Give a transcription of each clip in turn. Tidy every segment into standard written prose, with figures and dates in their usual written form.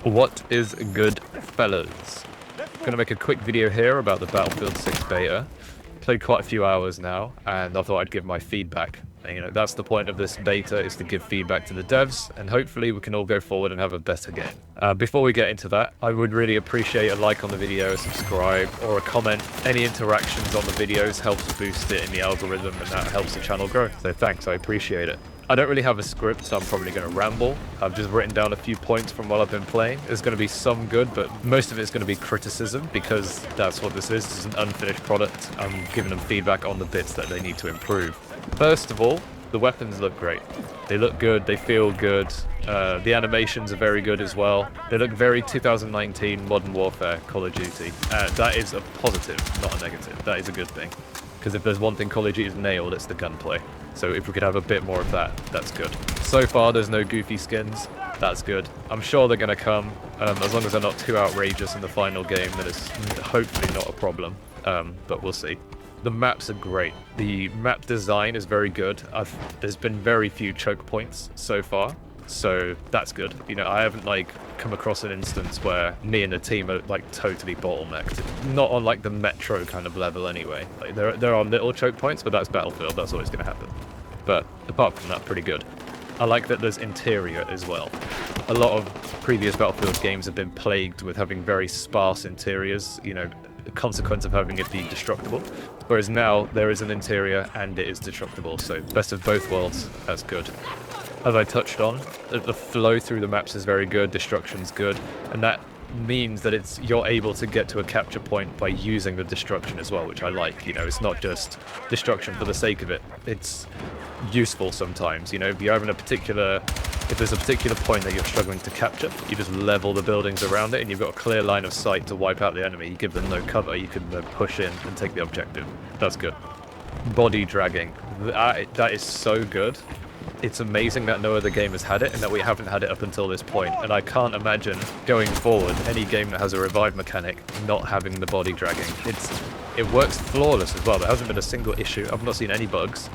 What is good, fellas? Gonna make a quick video here about the Battlefield 6 beta. Played quite a few hours now, and I thought I'd give my feedback. And, you know, that's the point of this beta, is to give feedback to the devs, and hopefully we can all go forward and have a better game. Before we get into that, I would really appreciate a like on the video, a subscribe, or a comment. Any interactions on the videos helps boost it in the algorithm, and that helps the channel grow. So thanks, I appreciate it. I don't really have a script, so I'm probably going to ramble. I've just written down a few points from what I've been playing. There's going to be some good, but most of it's going to be criticism, because that's what this is. This is an unfinished product. I'm giving them feedback on the bits that they need to improve. First of all, the weapons look great. They look good, they feel good. The animations are very good as well. They look very 2019 Modern Warfare Call of Duty. That is a positive, not a negative. That is a good thing. Because if there's one thing Call of Duty's nailed, it's the gunplay. So if we could have a bit more of that, that's good. So far, there's no goofy skins. That's good. I'm sure they're going to come. As long as they're not too outrageous in the final game, then it's hopefully not a problem. But we'll see. The maps are great. The map design is very good. There's been very few choke points so far. So that's good. You know, I haven't come across an instance where me and the team are totally bottlenecked. Not on the Metro kind of level anyway. There are little choke points, but that's Battlefield. That's always going to happen. But apart from that, pretty good. I like that there's interior as well. A lot of previous Battlefield games have been plagued with having very sparse interiors. You know, the consequence of having it be destructible. Whereas now there is an interior and it is destructible. So best of both worlds. That's good. As I touched on, the flow through the maps is very good, destruction's good, and that means that you're able to get to a capture point by using the destruction as well, which I like. You know, it's not just destruction for the sake of it. It's useful sometimes. You know, if there's a particular point that you're struggling to capture, you just level the buildings around it, and you've got a clear line of sight to wipe out the enemy. You give them no cover, you can then push in and take the objective. That's good. Body dragging. That is so good. It's amazing that no other game has had it, and that we haven't had it up until this point. And I can't imagine going forward any game that has a revive mechanic not having the body dragging. It works flawless as well. There hasn't been a single issue. I've not seen any bugs.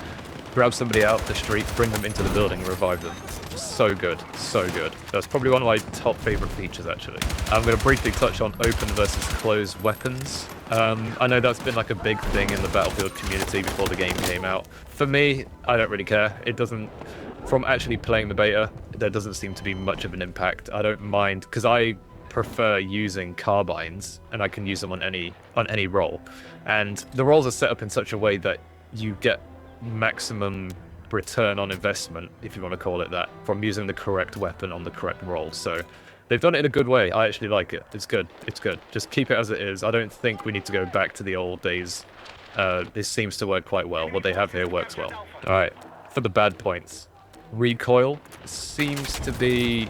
Grab somebody out the street, bring them into the building, and revive them. So good, so good. That's probably one of my top favorite features, actually. I'm going to briefly touch on open versus closed weapons. I know that's been a big thing in the Battlefield community before the game came out. For me, I don't really care. It doesn't... From actually playing the beta, there doesn't seem to be much of an impact. I don't mind, because I prefer using carbines, and I can use them on any role. And the roles are set up in such a way that you get maximum return on investment, if you want to call it that, from using the correct weapon on the correct role. So they've done it in a good way. I actually like it. It's good. It's good. Just keep it as it is. I don't think we need to go back to the old days. This seems to work quite well. What they have here works well. All right, for the bad points. Recoil seems to be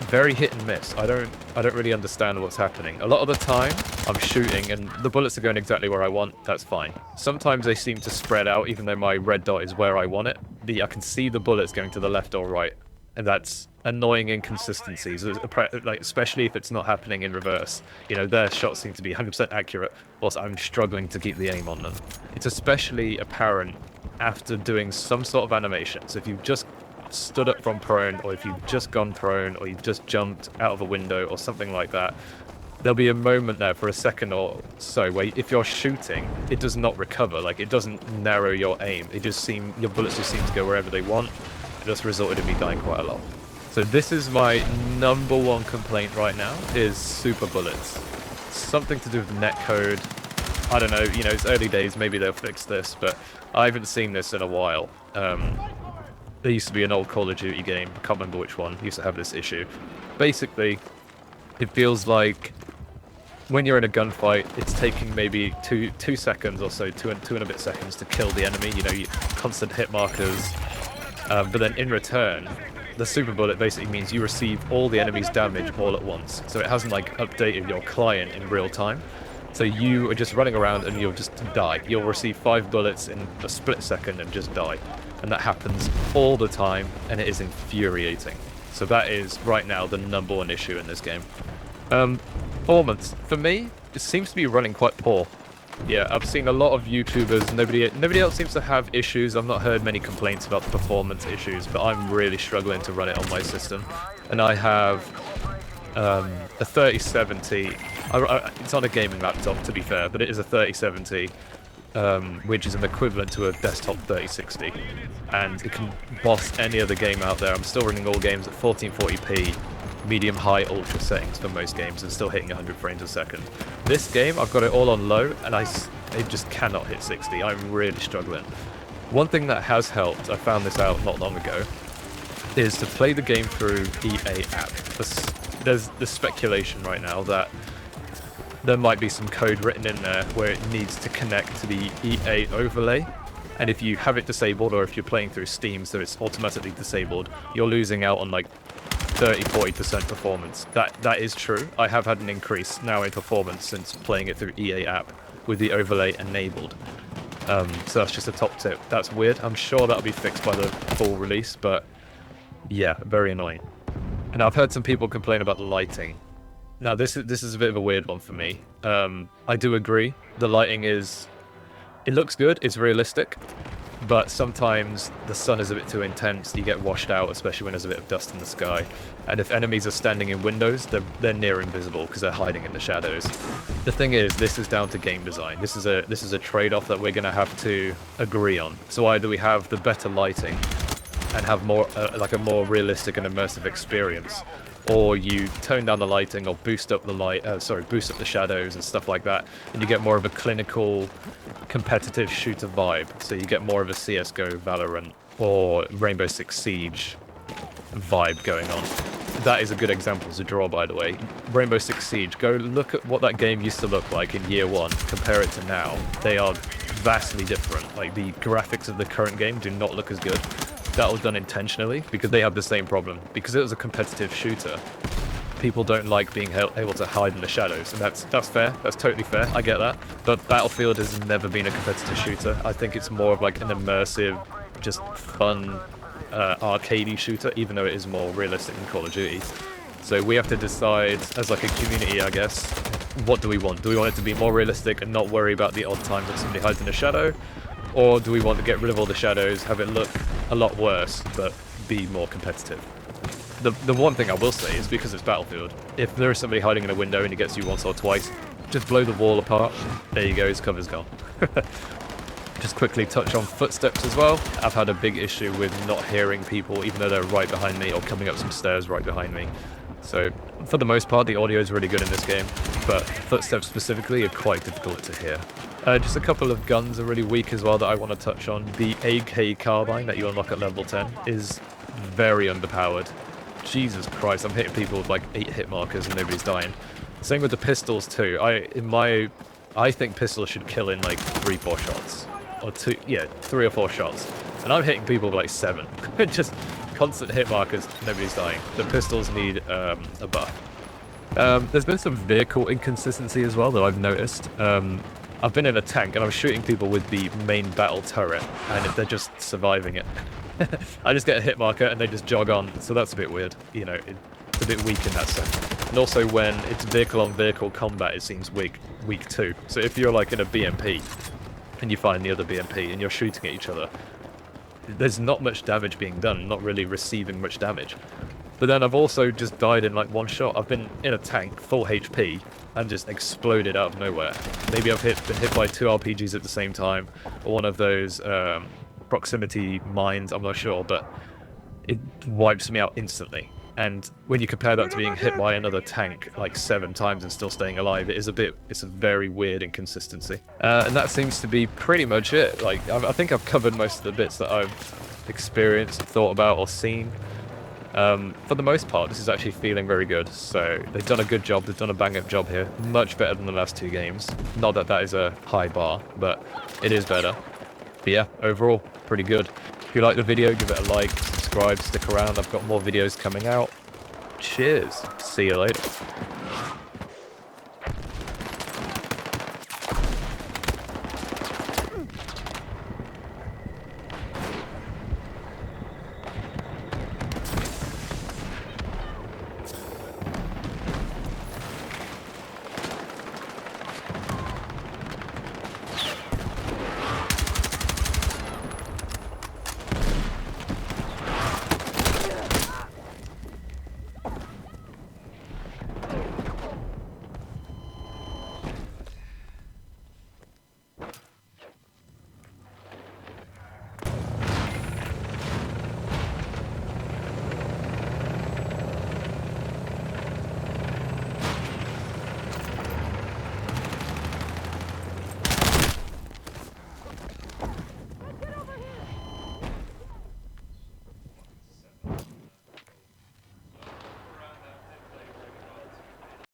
very hit and miss. I don't really understand what's happening. A lot of the time I'm shooting and the bullets are going exactly where I want. That's fine. Sometimes they seem to spread out, even though my red dot is where I want it. I can see the bullets going to the left or right, and that's annoying inconsistencies, especially if it's not happening in reverse. You know, their shots seem to be 100% accurate, whilst I'm struggling to keep the aim on them. It's especially apparent after doing some sort of animation. So if you've just stood up from prone, or if you've just gone prone, or you've just jumped out of a window or something like that, there'll be a moment there for a second or so where if you're shooting, it does not recover. It doesn't narrow your aim. Your bullets just seem to go wherever they want. It just resulted in me dying quite a lot. So this is my #1 complaint right now, is super bullets. Something to do with netcode. I don't know, you know, it's early days, maybe they'll fix this, but I haven't seen this in a while. There used to be an old Call of Duty game, I can't remember which one, used to have this issue. Basically, it feels like when you're in a gunfight, it's taking maybe two seconds or so, two and a bit seconds to kill the enemy. You know, constant hit markers. But then in return, the super bullet basically means you receive all the enemy's damage all at once. So it hasn't updated your client in real time. So you are just running around and you'll just die. You'll receive 5 bullets in a split second and just die. And that happens all the time, and it is infuriating. So that is, right now, the #1 issue in this game. Performance. For me, it seems to be running quite poor. Yeah, I've seen a lot of YouTubers, nobody else seems to have issues. I've not heard many complaints about the performance issues, but I'm really struggling to run it on my system. And I have A 3070, it's on a gaming laptop to be fair, but it is a 3070, which is an equivalent to a desktop 3060, and it can boss any other game out there. I'm still running all games at 1440p, medium, high, ultra settings for most games, and still hitting 100 frames a second. This game, I've got it all on low, and it just cannot hit 60. I'm really struggling. One thing that has helped, I found this out not long ago, is to play the game through EA app. There's the speculation right now that there might be some code written in there where it needs to connect to the EA overlay, and if you have it disabled, or if you're playing through Steam so it's automatically disabled, you're losing out on like 30-40% performance. That is true. I have had an increase now in performance since playing it through EA app with the overlay enabled. So that's just a top tip. That's weird. I'm sure that'll be fixed by the full release, but yeah, very annoying. And I've heard some people complain about the lighting. Now this is a bit of a weird one for me. I do agree. The lighting it looks good, it's realistic, but sometimes the sun is a bit too intense, you get washed out, especially when there's a bit of dust in the sky. And if enemies are standing in windows, they're near invisible because they're hiding in the shadows. The thing is, this is down to game design. This is a trade-off that we're going to have to agree on. So either we have the better lighting and have more like a more realistic and immersive experience, or you tone down the lighting or boost up the shadows and stuff like that, and you get more of a clinical, competitive shooter vibe. So you get more of a CS:GO, Valorant, or Rainbow Six Siege vibe going on. That is a good example to draw, by the way. Rainbow Six Siege, go look at what that game used to look like in year one, compare it to now. They are vastly different. Like, the graphics of the current game do not look as good. That was done intentionally because they have the same problem. Because it was a competitive shooter, people don't like being able to hide in the shadows, and that's fair. That's totally fair. I get that. But Battlefield has never been a competitive shooter. I think it's more of like an immersive, just fun, arcadey shooter, even though it is more realistic than Call of Duty. So we have to decide as like a community, I guess, what do we want? Do we want it to be more realistic and not worry about the odd times that somebody hides in a shadow? Or do we want to get rid of all the shadows, have it look a lot worse, but be more competitive? The one thing I will say is, because it's Battlefield, if there is somebody hiding in a window and he gets you once or twice, just blow the wall apart. There you go, his cover's gone. Just quickly touch on footsteps as well. I've had a big issue with not hearing people, even though they're right behind me or coming up some stairs right behind me. So, for the most part, the audio is really good in this game, but footsteps specifically are quite difficult to hear. Just a couple of guns are really weak as well that I want to touch on. The AK carbine that you unlock at level 10 is very underpowered. Jesus Christ, I'm hitting people with like 8 hit markers and nobody's dying. Same with the pistols too. I think pistols should kill in like 3-4 shots. Or 3 or 4 shots. And I'm hitting people with like 7. Just constant hit markers, nobody's dying. The pistols need a buff. There's been some vehicle inconsistency as well that I've noticed. I've been in a tank and I'm shooting people with the main battle turret, and they're just surviving it. I just get a hit marker and they just jog on, so that's a bit weird. You know, it's a bit weak in that sense. And also when it's vehicle-on-vehicle combat, it seems weak too. So if you're like in a BMP, and you find the other BMP and you're shooting at each other, there's not much damage being done, not really receiving much damage. But then I've also just died in like one shot. I've been in a tank, full HP, and just exploded out of nowhere. Maybe I've been hit by 2 RPGs at the same time, or one of those proximity mines, I'm not sure, but it wipes me out instantly. And when you compare that to being hit by another tank like 7 times and still staying alive, it's a very weird inconsistency. And that seems to be pretty much it. Like, I think I've covered most of the bits that I've experienced, thought about, or seen. For the most part, this is actually feeling very good. So they've done a good job. They've done a bang-up job here. Much better than the last 2 games. Not that that is a high bar, but it is better. But yeah, overall, pretty good. If you like the video, give it a like, subscribe, stick around. I've got more videos coming out. Cheers. See you later.